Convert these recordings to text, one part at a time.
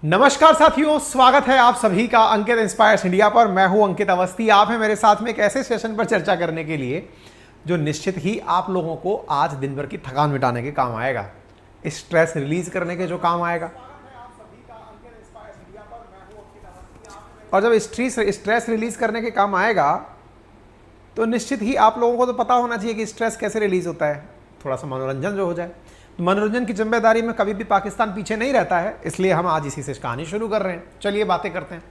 नमस्कार साथियों, स्वागत है आप सभी का अंकित इंस्पायर्स इंडिया पर। मैं हूं अंकित अवस्थी। आप हैं मेरे साथ में एक ऐसे सेशन पर चर्चा करने के लिए जो निश्चित ही आप लोगों को आज दिन भर की थकान मिटाने के काम आएगा, स्ट्रेस रिलीज करने के जो काम आएगा। और जब स्ट्रेस रिलीज करने के काम आएगा तो निश्चित ही आप लोगों को तो पता होना चाहिए कि स्ट्रेस कैसे रिलीज होता है। थोड़ा सा मनोरंजन जो हो जाए, मनोरंजन की जिम्मेदारी में कभी भी पाकिस्तान पीछे नहीं रहता है, इसलिए हम आज इसी से कहानी शुरू कर रहे हैं। चलिए बातें करते हैं।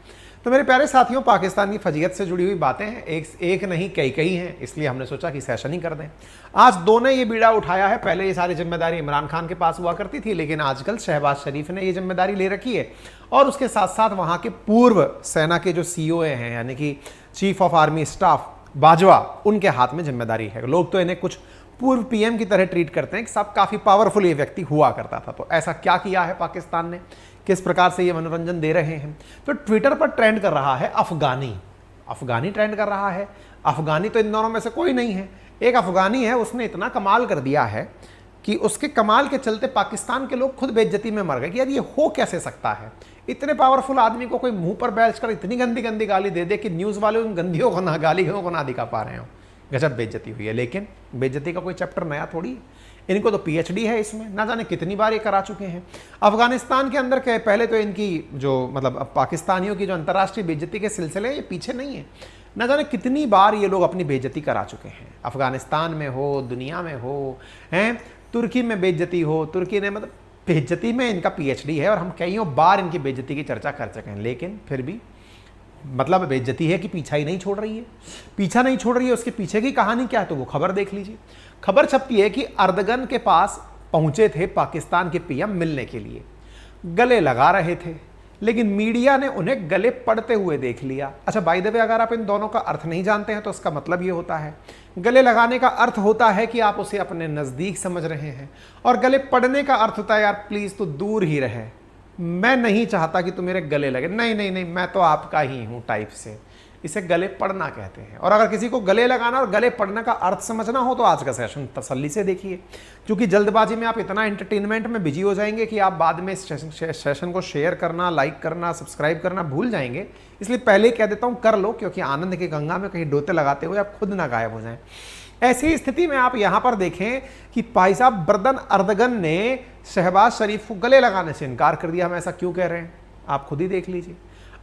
तो मेरे प्यारे साथियों, पाकिस्तान की फजीयत से जुड़ी हुई बातें हैं, एक नहीं कई हैं, इसलिए हमने सोचा कि सेशन ही कर दें। आज दो ने ये बीड़ा उठाया है। पहले ये सारी जिम्मेदारी इमरान खान के पास हुआ करती थी, लेकिन आजकल शहबाज शरीफ ने ये जिम्मेदारी ले रखी है और उसके साथ साथ वहाँ के पूर्व सेना के जो सीओ हैं, यानी कि chief of army staff Bajwa, उनके हाथ में जिम्मेदारी है। लोग तो इन्हें कुछ पूर्व पीएम की तरह ट्रीट करते हैं कि सब काफ़ी पावरफुल ये व्यक्ति हुआ करता था। तो ऐसा क्या किया है पाकिस्तान ने, किस प्रकार से ये मनोरंजन दे रहे हैं। तो ट्विटर पर ट्रेंड कर रहा है अफगानी ट्रेंड कर रहा है। अफगानी तो इन दोनों में से कोई नहीं है। एक अफगानी है, उसने इतना कमाल कर दिया है कि उसके कमाल के चलते पाकिस्तान के लोग खुद बेइज्जती में मर गए कि यार ये हो कैसे सकता है। इतने पावरफुल आदमी को कोई मुंह पर बैठ कर इतनी गंदी गंदी गाली दे दे कि न्यूज़ वाले उन गंदियों को ना गालियों को ना दिखा पा रहे हो। गजब बेइज्जती हुई है। लेकिन बेइज्जती का कोई चैप्टर नया थोड़ी है, इनको तो पीएचडी है इसमें, ना जाने कितनी बार ये करा चुके हैं। अफगानिस्तान के अंदर के पहले तो इनकी जो मतलब पाकिस्तानियों की जो अंतर्राष्ट्रीय बेइज्जती के सिलसिले ये पीछे नहीं है। ना जाने कितनी बार ये लोग अपनी बेइज्जती करा चुके हैं। अफगानिस्तान में हो, दुनिया में हो, हैं तुर्की में बेइज्जती हो, तुर्की ने मतलब बेइज्जती में इनका पीएचडी है और हम कईयों बार इनकी बेइज्जती की चर्चा कर चुके हैं। लेकिन फिर भी मतलब बेइज्जती है कि पीछा ही नहीं छोड़ रही है। पीछा नहीं छोड़ रही है, उसके पीछे की कहानी क्या है तो वो खबर देख लीजिए। खबर छपती है कि अर्दगन के पास पहुंचे थे पाकिस्तान के पीएम मिलने के लिए, गले लगा रहे थे, लेकिन मीडिया ने उन्हें गले पड़ते हुए देख लिया। अच्छा, बाय द वे, अगर आप इन दोनों का अर्थ नहीं जानते हैं तो इसका मतलब ये होता है, गले लगाने का अर्थ होता है कि आप उसे अपने नज़दीक समझ रहे हैं, और गले पड़ने का अर्थ होता है यार प्लीज़ तू दूर ही रहे, मैं नहीं चाहता कि तू मेरे गले लगे, नहीं नहीं नहीं मैं तो आपका ही हूँ टाइप से। इसे गले पड़ना कहते हैं। और अगर किसी को गले लगाना और गले पड़ने का अर्थ समझना हो तो आज का सेशन तसल्ली से देखिए, क्योंकि जल्दबाजी में आप इतना एंटरटेनमेंट में बिजी हो जाएंगे कि आप बाद में इस सेशन को शेयर करना, लाइक करना, सब्सक्राइब करना भूल जाएंगे। इसलिए पहले ही कह देता हूँ, कर लो, क्योंकि आनंद की गंगा में कहीं डोते लगाते हुए आप खुद ना गायब हो जाएं। ऐसी स्थिति में आप यहां पर देखें कि भाई साहब बर्दन अर्दगन ने शहबाज शरीफ को गले लगाने से इनकार कर दिया। हम ऐसा क्यों कह रहे हैं आप खुद ही देख लीजिए।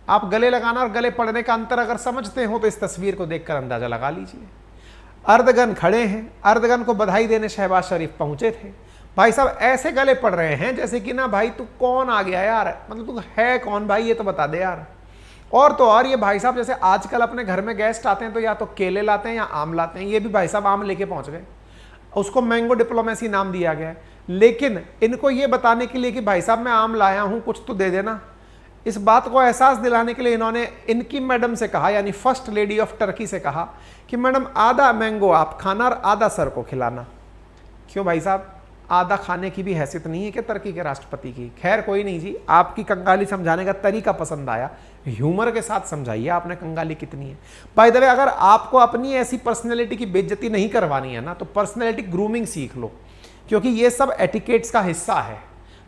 आप गले लगाना और गले पड़ने का अंतर अगर समझते हो तो इस तस्वीर को देखकर अंदाजा लगा लीजिए। अर्दगन खड़े हैं, अर्दगन को बधाई देने शहबाज शरीफ पहुंचे थे। भाई साहब ऐसे गले पड़ रहे हैं जैसे कि ना भाई तू कौन आ गया यार, मतलब तू है कौन भाई, ये तो बता दे यार। और तो और ये भाई साहब जैसे आजकल अपने घर में गेस्ट आते हैं तो या तो केले लाते हैं या आम लाते हैं, ये भी भाई साहब आम लेके पहुंच गए। उसको मैंगो डिप्लोमेसी नाम दिया गया है। लेकिन इनको ये बताने के लिए कि भाई साहब मैं आम लाया हूं, कुछ तो दे देना, इस बात को एहसास दिलाने के लिए इन्होंने इनकी मैडम से कहा, यानी फर्स्ट लेडी ऑफ टर्की से कहा कि मैडम आधा मैंगो आप खाना और आधा सर को खिलाना। क्यों भाई साहब, आधा खाने की भी हैसियत नहीं है कि तुर्की के राष्ट्रपति की। खैर कोई नहीं जी, आपकी कंगाली समझाने का तरीका पसंद आया, ह्यूमर के साथ समझाइए आपने कंगाली कितनी है। बाय द वे, अगर आपको अपनी ऐसी पर्सनैलिटी की बेइज्जती नहीं करवानी है ना तो पर्सनैलिटी ग्रूमिंग सीख लो, क्योंकि ये सब एटिकेट्स का हिस्सा है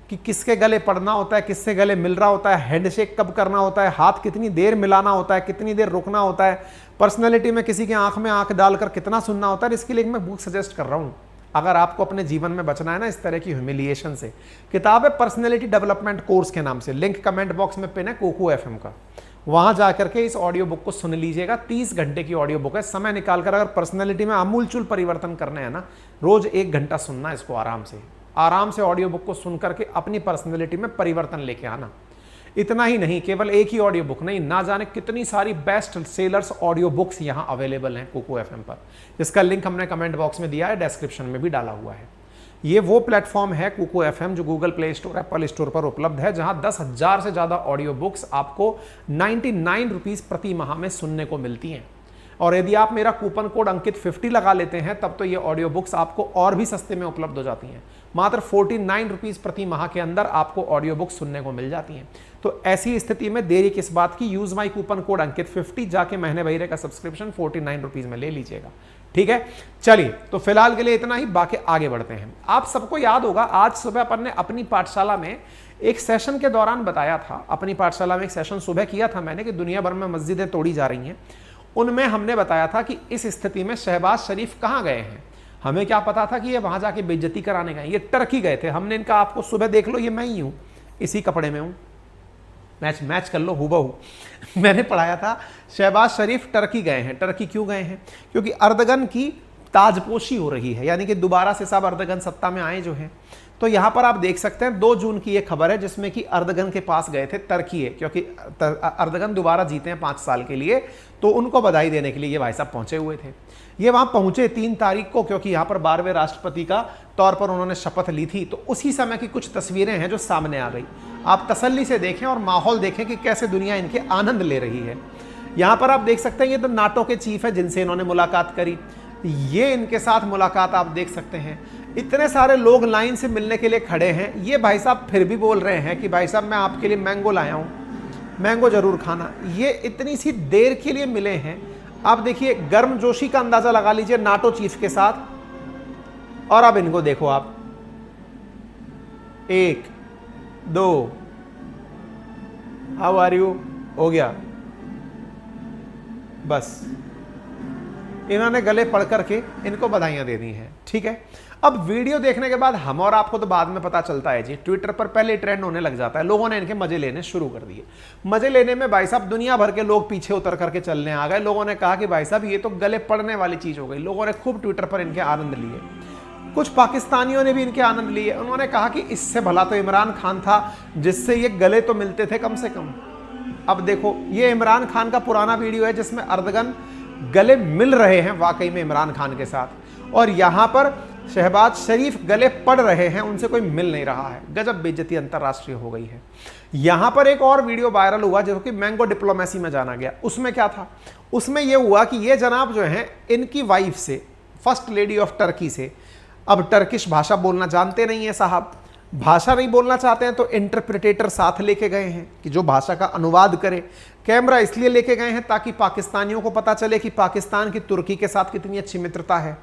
कि किसके गले पड़ना होता है, किससे गले मिल रहा होता है, हैंडशेक कब करना होता है, हाथ कितनी देर मिलाना होता है, कितनी देर रुकना होता है, पर्सनैलिटी में किसी की आंख में आंख डालकर कितना सुनना होता है। इसके लिए मैं बुक सजेस्ट कर रहा हूँ अगर आपको अपने जीवन में बचना है ना इस तरह की ह्यूमिलिएशन से। किताब है पर्सनैलिटी डेवलपमेंट कोर्स के नाम से, लिंक कमेंट बॉक्स में पिन है कोको एफएम का, वहां जाकर के इस ऑडियो बुक को सुन लीजिएगा। 30 घंटे की ऑडियो बुक है। समय निकालकर अगर पर्सनैलिटी में आमूलचूल परिवर्तन करने हैं ना, रोज 1 घंटा सुनना इसको आराम से ऑडियो बुक को सुन करके अपनी पर्सनैलिटी में परिवर्तन लेके आना। इतना ही नहीं, केवल एक ही ऑडियो बुक नहीं, ना जाने कितनी सारी बेस्ट सेलर्स ऑडियो बुक्स यहाँ अवेलेबल हैं कोको एफएम पर, जिसका लिंक हमने कमेंट बॉक्स में दिया है, डिस्क्रिप्शन में भी डाला हुआ है। ये वो प्लेटफॉर्म है कोको एफएम जो Google play store, Apple store पर उपलब्ध है, जहां 10,000 से ज्यादा ऑडियो बुक्स आपको 99 रुपीज प्रति माह में सुनने को मिलती हैं। और यदि आप मेरा कूपन कोड अंकित 50 लगा लेते हैं तब तो ये ऑडियो बुक्स आपको और भी सस्ते में उपलब्ध हो जाती हैं। मात्र 49 रुपीज प्रति माह के अंदर आपको ऑडियो बुक्स सुनने को मिल जाती हैं। तो ऐसी स्थिति में देरी किस बात की, यूज माई कूपन कोड अंकित 50, जाके महीने भरे का सब्सक्रिप्शन 49 रुपीज में ले लीजिएगा। ठीक है, चलिए तो फिलहाल के लिए इतना ही, बाकी आगे बढ़ते हैं। आप सबको याद होगा आज सुबह अपन ने अपनी पाठशाला में एक सेशन के दौरान बताया था, अपनी पाठशाला में एक सेशन सुबह किया था मैंने कि दुनिया भर में मस्जिदें तोड़ी जा रही हैं। उनमें हमने बताया था कि इस स्थिति में शहबाज शरीफ कहाँ गए हैं। हमें क्या पता था कि ये वहाँ जाके बेइज्जती कराने गए, ये टर्की गए थे। हमने इनका, आपको सुबह देख लो, ये मैं ही हूँ, इसी कपड़े में हूँ, मैच कर लो हूबहू। मैंने पढ़ाया था शहबाज शरीफ टर्की गए हैं। टर्की क्यों गए हैं? क्योंकि अर्दगन की ताजपोशी हो रही है, यानी कि दोबारा से साहब अर्दगन सत्ता में आए जो हैं। तो यहाँ पर आप देख सकते हैं 2 जून की ये खबर है जिसमें कि अर्दगन के पास गए थे, टर्की है, क्योंकि अर्दगन दोबारा जीते हैं 5 साल के लिए, तो उनको बधाई देने के लिए ये भाई साहब पहुंचे हुए थे। ये वहाँ पहुंचे 3 तारीख को, क्योंकि यहाँ पर 12वें राष्ट्रपति का तौर पर उन्होंने शपथ ली थी। तो उसी समय की कुछ तस्वीरें हैं जो सामने आ गई। आप तसल्ली से देखें और माहौल देखें कि कैसे दुनिया इनके आनंद ले रही है। यहाँ पर आप देख सकते हैं ये तो नाटो के चीफ है जिनसे इन्होंने मुलाकात करी। ये इनके साथ मुलाकात आप देख सकते हैं। इतने सारे लोग लाइन से मिलने के लिए खड़े हैं। ये भाई साहब फिर भी बोल रहे हैं कि भाई साहब मैं आपके लिए मैंगो लाया हूँ, मैंगो जरूर खाना। ये इतनी सी देर के लिए मिले हैं। आप देखिए गर्मजोशी का अंदाजा लगा लीजिए नाटो चीफ के साथ। और अब इनको देखो आप, 1 2 हाउ आर यू हो गया, बस इन्होंने गले पड़ करके इनको बधाइयां दे दी हैं। ठीक है, अब वीडियो देखने के बाद हम और आपको तो बाद में पता चलता है जी, ट्विटर पर पहले ट्रेंड होने लग जाता है। लोगों ने इनके मजे लेने शुरू कर दिए। मजे लेने में भाई साहब दुनिया भर के लोग पीछे उतर करके चलने आ गए। लोगों ने कहा कि भाई साहब ये तो गले पड़ने वाली चीज हो गई। लोगों ने खूब ट्विटर पर इनके आनंद लिए। कुछ पाकिस्तानियों ने भी इनके आनंद लिए। उन्होंने कहा कि इससे भला तो इमरान खान था जिससे ये गले तो मिलते थे कम से कम। अब देखो ये इमरान खान का पुराना वीडियो है जिसमें अर्दगन गले मिल रहे हैं वाकई में इमरान खान के साथ, और यहां पर शहबाज शरीफ गले पड़ रहे हैं, उनसे कोई मिल नहीं रहा है। गजब बेइज्जती अंतरराष्ट्रीय हो गई है। यहां पर एक और वीडियो वायरल हुआ जो कि मैंगो डिप्लोमेसी में जाना गया। उसमें क्या था? उसमें यह हुआ कि ये जनाब जो हैं इनकी वाइफ से, फर्स्ट लेडी ऑफ टर्की से, अब टर्किश भाषा बोलना जानते नहीं है साहब, भाषा नहीं बोलना चाहते हैं तो इंटरप्रिटेटर साथ लेके गए हैं कि जो भाषा का अनुवाद करे। कैमरा इसलिए लेके गए हैं ताकि पाकिस्तानियों को पता चले कि पाकिस्तान की तुर्की के साथ कितनी अच्छी मित्रता है।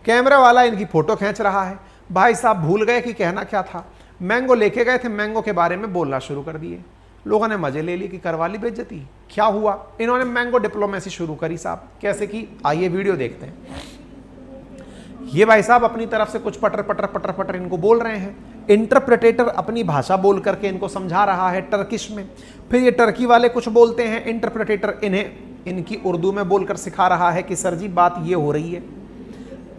कैमरा वाला इनकी फोटो खींच रहा है। भाई साहब भूल गए कि कहना क्या था। मैंगो लेके गए थे, मैंगो के बारे में बोलना शुरू कर दिए। लोगों ने मजे ले ली कि करवा ली बेइज्जती। क्या हुआ? इन्होंने मैंगो डिप्लोमेसी शुरू करी साहब। कैसे की? आइए वीडियो देखते हैं। ये भाई साहब अपनी तरफ से कुछ पटर पटर पटर पटर इनको बोल रहे हैं। इंटरप्रेटेटर अपनी भाषा बोल करके इनको समझा रहा है टर्किश में। फिर ये टर्की वाले कुछ बोलते हैं, इंटरप्रेटेटर इन्हें इनकी उर्दू में बोलकर सिखा रहा है कि सर जी बात ये हो रही है।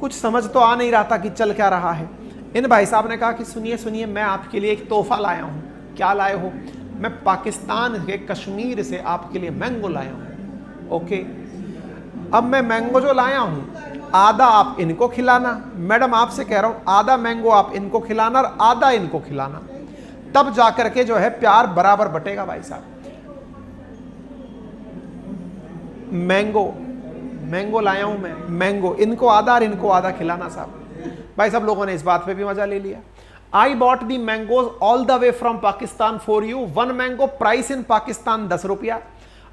कुछ समझ तो आ नहीं रहा था कि चल क्या रहा है। इन भाई साहब ने कहा कि सुनिए सुनिए, मैं आपके लिए एक तोहफा लाया हूँ। क्या लाए हो? मैं पाकिस्तान के कश्मीर से आपके लिए मैंगो लाया हूँ। ओके, अब मैं मैंगो जो लाया हूँ आधा आप इनको खिलाना। मैडम आपसे कह रहा हूं आधा मैंगो आप इनको खिलाना और आधा इनको खिलाना, तब जाकर के जो है प्यार बराबर बटेगा। भाई साहब मैंगो लाया हूं मैं, मैंगो इनको आधा और इनको आधा खिलाना साहब। भाई साहब लोगों ने इस बात पे भी मजा ले लिया। I bought the mangoes all the way from Pakistan for you. 1 mango price in Pakistan 10 रुपया।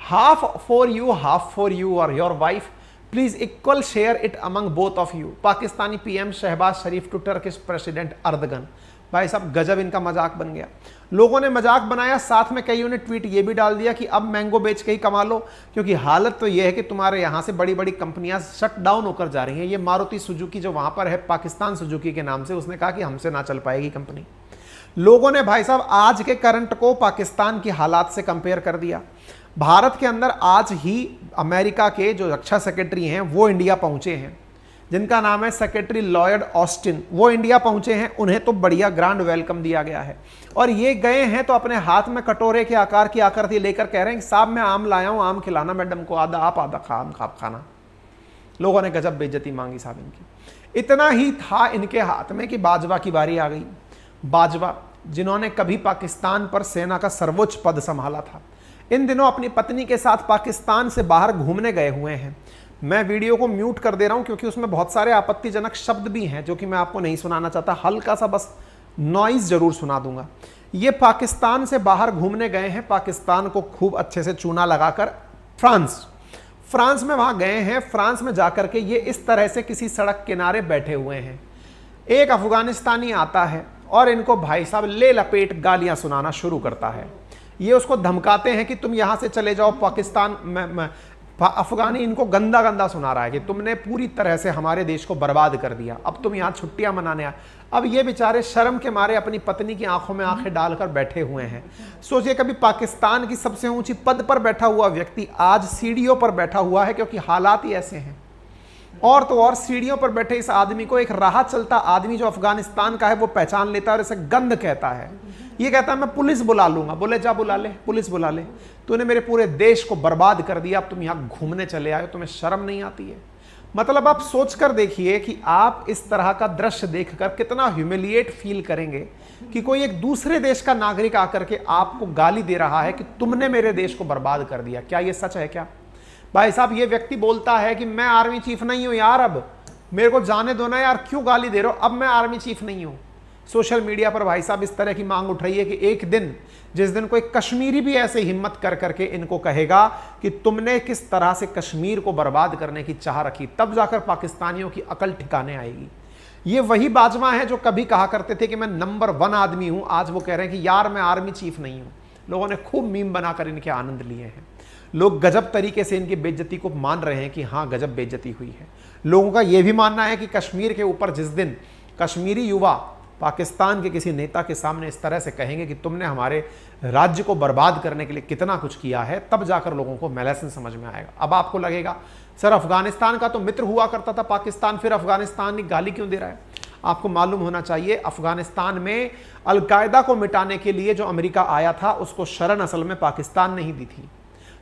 हाफ फॉर यू और your wife. Please equal share it among both of you. Pakistani PM Shahbaz Sharif to Turkish president Erdogan. भाई साहब गजब इनका मजाक बन गया। लोगों ने मजाक बनाया, साथ में कईयों ने ट्वीट ये भी डाल दिया कि अब मैंगो बेच के ही कमा लो, क्योंकि हालत तो ये है कि तुम्हारे यहां से बड़ी बड़ी कंपनियां शट डाउन होकर जा रही हैं। ये मारुति सुजुकी जो वहां पर है पाकिस्तान सुजुकी के नाम से, उसने कहा कि हमसे ना चल पाएगी कंपनी। लोगों ने भाई साहब आज के करंट को पाकिस्तान की हालात से कंपेयर कर दिया। भारत के अंदर आज ही अमेरिका के जो रक्षा सेक्रेटरी हैं वो इंडिया पहुंचे हैं, जिनका नाम है सेक्रेटरी लॉयड ऑस्टिन। वो इंडिया पहुंचे हैं, उन्हें तो बढ़िया ग्रांड वेलकम दिया गया है। और ये गए हैं तो अपने हाथ में कटोरे के आकार की आकृति लेकर कह रहे हैं साहब मैं आम लाया हूं, आम खिलाना मैडम को, आधा आप आधा खाना। लोगों ने गजब बेइज्जती मांगी साहब इनकी। इतना ही था इनके हाथ में कि बाजवा की बारी आ गई। बाजवा जिन्होंने कभी पाकिस्तान पर सेना का सर्वोच्च पद संभाला था, इन दिनों अपनी पत्नी के साथ पाकिस्तान से बाहर घूमने गए हुए हैं। मैं वीडियो को म्यूट कर दे रहा हूं क्योंकि उसमें बहुत सारे आपत्तिजनक शब्द भी हैं जो कि मैं आपको नहीं सुनाना चाहता। हल्का सा बस नॉइज जरूर सुना दूंगा। ये पाकिस्तान से बाहर घूमने गए हैं, पाकिस्तान को खूब अच्छे से चूना लगाकर फ्रांस में वहां गए हैं। फ्रांस में जाकर के ये इस तरह से किसी सड़क किनारे बैठे हुए हैं। एक अफगानिस्तानी आता है और इनको भाई साहब ले लपेट गालियां सुनाना शुरू करता है। ये उसको धमकाते हैं कि तुम यहां से चले जाओ पाकिस्तान में। अफगानी इनको गंदा गंदा सुना रहा है कि तुमने पूरी तरह से हमारे देश को बर्बाद कर दिया, अब तुम यहां छुट्टियां मनाने आए। अब ये बेचारे शर्म के मारे अपनी पत्नी की आंखों में आंखें डालकर बैठे हुए हैं। सोचिए, कभी पाकिस्तान की सबसे ऊंची पद पर बैठा हुआ व्यक्ति आज सीढ़ियों पर बैठा हुआ है, क्योंकि हालात ही ऐसे हैं। और तो और सीढ़ियों पर बैठे इस आदमी को एक राह चलता आदमी जो अफगानिस्तान का है वो पहचान लेता है और इसे गंद कहता है। ये कहता है मैं पुलिस बुला लूंगा। बोले जा बुला ले, पुलिस बुला ले, तूने मेरे पूरे देश को बर्बाद कर दिया, अब तुम यहां घूमने चले आए, तुम्हें शर्म नहीं आती है? मतलब आप सोचकर देखिए कि आप इस तरह का दृश्य देखकर कितना ह्यूमिलिएट फील करेंगे कि कोई एक दूसरे देश का नागरिक आकर के आपको गाली दे रहा है कि तुमने मेरे देश को बर्बाद कर दिया। क्या ये सच है? क्या भाई साहब, ये व्यक्ति बोलता है कि मैं आर्मी चीफ नहीं हूं यार, अब मेरे को जाने दो ना यार, क्यों गाली दे रहे हो, अब मैं आर्मी चीफ नहीं हूं। सोशल मीडिया पर भाई साहब इस तरह की मांग उठ रही है कि एक दिन, जिस दिन कोई कश्मीरी भी ऐसे हिम्मत कर करके इनको कहेगा कि तुमने किस तरह से कश्मीर को बर्बाद करने की चाह रखी, तब जाकर पाकिस्तानियों की अकल ठिकाने आएगी। ये वही बाजवा है जो कभी कहा करते थे कि मैं नंबर 1 आदमी हूं, आज वो कह रहे हैं कि यार मैं आर्मी चीफ नहीं हूं। लोगों ने खूब मीम बनाकर इनके आनंद लिए हैं। लोग गजब तरीके से इनकी बेइज्जती को मान रहे हैं कि हाँ गजब बेइज्जती हुई है। लोगों का यह भी मानना है कि कश्मीर के ऊपर जिस दिन कश्मीरी युवा पाकिस्तान के किसी नेता के सामने इस तरह से कहेंगे कि तुमने हमारे राज्य को बर्बाद करने के लिए कितना कुछ किया है, तब जाकर लोगों को मैलेसन समझ में आएगा। अब आपको लगेगा सर अफगानिस्तान का तो मित्र हुआ करता था पाकिस्तान, फिर अफगानिस्तान की गाली क्यों दे रहा है? आपको मालूम होना चाहिए अफगानिस्तान में अलकायदा को मिटाने के लिए जो अमेरिका आया था उसको शरण असल में पाकिस्तान ने ही दी थी।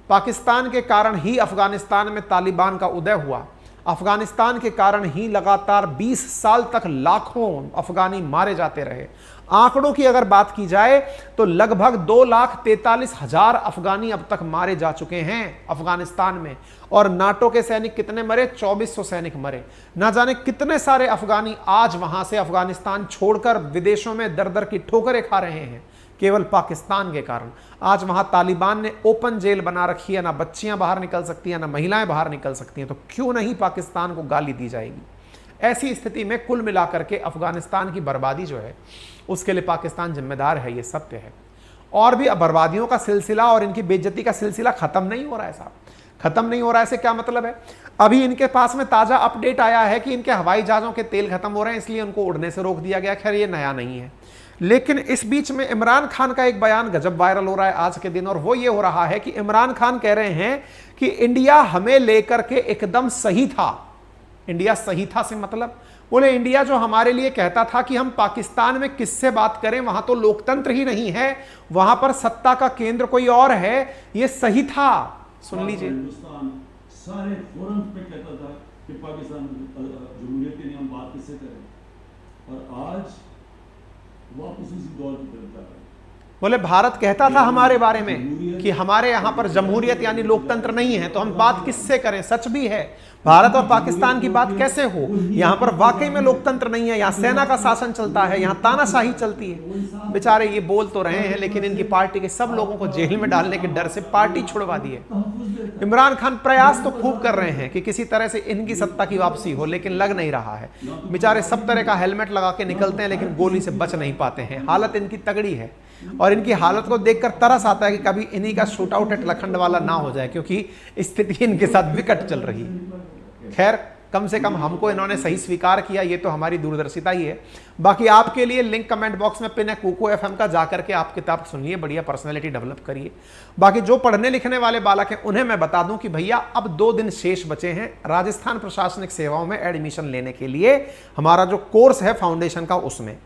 पाकिस्तान के कारण ही अफगानिस्तान में तालिबान का उदय हुआ। अफगानिस्तान के कारण ही लगातार 20 साल तक लाखों अफगानी मारे जाते रहे। आंकड़ों की अगर बात की जाए तो लगभग 2,43,000 अफगानी अब तक मारे जा चुके हैं अफगानिस्तान में। और नाटो के सैनिक कितने मरे? 2400 सैनिक मरे। ना जाने कितने सारे अफगानी आज वहां से अफगानिस्तान छोड़कर विदेशों में दर दर की ठोकरें खा रहे हैं केवल पाकिस्तान के कारण। आज वहां तालिबान ने ओपन जेल बना रखी है, ना बच्चियां बाहर निकल सकती हैं, ना महिलाएं बाहर निकल सकती हैं। तो क्यों नहीं पाकिस्तान को गाली दी जाएगी? ऐसी स्थिति में कुल मिलाकर के अफगानिस्तान की बर्बादी जो है उसके लिए पाकिस्तान जिम्मेदार है, ये सत्य है। और भी बर्बादियों का सिलसिला और इनकी बेइज्जती का सिलसिला खत्म नहीं हो रहा है साहब, खत्म नहीं हो रहा है। इससे क्या मतलब है? अभी इनके पास में ताजा अपडेट आया है कि इनके हवाई जहाजों के तेल खत्म हो रहे हैं, इसलिए उनको उड़ने से रोक दिया गया। खैर ये नया नहीं है, लेकिन इस बीच में इमरान खान का एक बयान गजब वायरल हो रहा है आज के दिन, और वो ये हो रहा है कि इमरान खान कह रहे हैं कि इंडिया हमें लेकर के एकदम सही था। इंडिया सही था से मतलब? बोले इंडिया जो हमारे लिए कहता था कि हम पाकिस्तान में किससे बात करें, वहां तो लोकतंत्र ही नहीं है, वहां पर सत्ता का केंद्र कोई और है, ये सही था। सुन लीजिए, सारे फोरम पे कहता था कि पाकिस्तान जमहूरियत के लिए हम बात किससे करें, और आज वापस उसी दौर की तरफ जा रहा है। बोले भारत कहता था हमारे बारे में कि हमारे यहां पर जमहूरियत यानी लोकतंत्र नहीं है, तो हम बात किससे करें? सच भी है, भारत और पाकिस्तान की बात कैसे हो? यहां पर वाकई में लोकतंत्र नहीं है, यहां सेना का शासन चलता है, यहां तानाशाही चलती है। बेचारे ये बोल तो रहे हैं, लेकिन इनकी पार्टी के सब लोगों को जेल में डालने के डर से पार्टी छुड़वा दी है। इमरान खान प्रयास तो खूब कर रहे हैं कि किसी तरह से इनकी सत्ता की वापसी हो, लेकिन लग नहीं रहा है। बेचारे सब तरह का हेलमेट लगा के निकलते हैं, लेकिन गोली से बच नहीं पाते हैं। हालत इनकी तगड़ी है, और इनकी हालत को देखकर तरस आता है कि कभी इन्हीं का शूट आउट एट लखनदेवाला ना हो जाए, क्योंकि स्थिति इनके साथ विकट चल रही है। खैर, कम से कम हमको इन्होंने सही स्वीकार किया, ये तो हमारी दूरदर्शिता ही है। बाकी आपके लिए लिंक कमेंट बॉक्स में पिन है कुको FM का, जाकर के आप किताब सुनिए, बढ़िया पर्सनैलिटी डेवलप करिए। बाकी जो पढ़ने लिखने वाले बालक हैं उन्हें मैं बता दूं कि भैया अब 2 दिन शेष बचे हैं राजस्थान प्रशासनिक सेवाओं में एडमिशन लेने के लिए। हमारा जो कोर्स है फाउंडेशन का, उसमें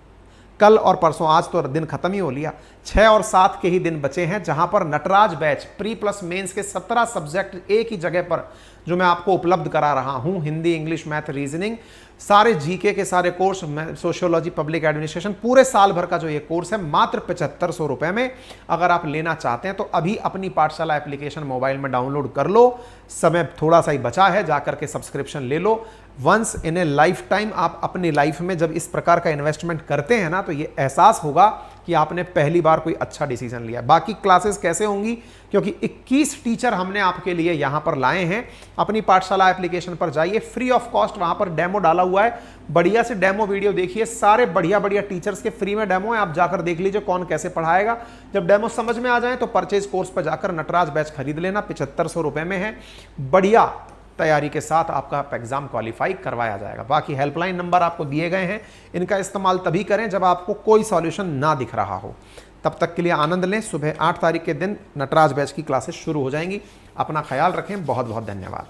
कल और परसों, आज तो दिन खत्म ही हो लिया, 6 और 7 के ही दिन बचे हैं, जहां पर Nataraj batch pre plus mains के 17 सब्जेक्ट एक ही जगह पर जो मैं आपको उपलब्ध करा रहा हूं, हिंदी, इंग्लिश, मैथ, रीजनिंग, सारे जीके के सारे कोर्स, सोशियोलॉजी, पब्लिक एडमिनिस्ट्रेशन, पूरे साल भर का जो ये कोर्स है मात्र 7500 रुपए में अगर आप लेना चाहते हैं तो अभी अपनी पाठशाला एप्लीकेशन मोबाइल में डाउनलोड कर लो। समय थोड़ा सा ही बचा है, जाकर के सब्सक्रिप्शन ले लो। Once in a lifetime आप अपनी लाइफ में जब इस प्रकार का इन्वेस्टमेंट करते हैं ना, तो ये एहसास होगा कि आपने पहली बार कोई अच्छा डिसीजन लिया। बाकी क्लासेस कैसे होंगी, क्योंकि 21 टीचर हमने आपके लिए यहां पर लाए हैं। अपनी पाठशाला एप्लीकेशन पर जाइए, फ्री ऑफ कॉस्ट वहां पर डेमो डाला हुआ है, बढ़िया से डेमो वीडियो देखिए, सारे बढ़िया बढ़िया टीचर्स के फ्री में डेमो है, आप जाकर देख लीजिए कौन कैसे पढ़ाएगा। जब डेमो समझ में आ जाए तो परचेज कोर्स पर जाकर नटराज बैच खरीद लेना, 7500 रुपए में है, बढ़िया तैयारी के साथ आपका एग्जाम क्वालिफाई करवाया जाएगा। बाकी हेल्पलाइन नंबर आपको दिए गए हैं, इनका इस्तेमाल तभी करें जब आपको कोई सॉल्यूशन ना दिख रहा हो। तब तक के लिए आनंद लें। सुबह 8 तारीख के दिन नटराज बैच की क्लासेस शुरू हो जाएंगी। अपना ख्याल रखें। बहुत बहुत धन्यवाद।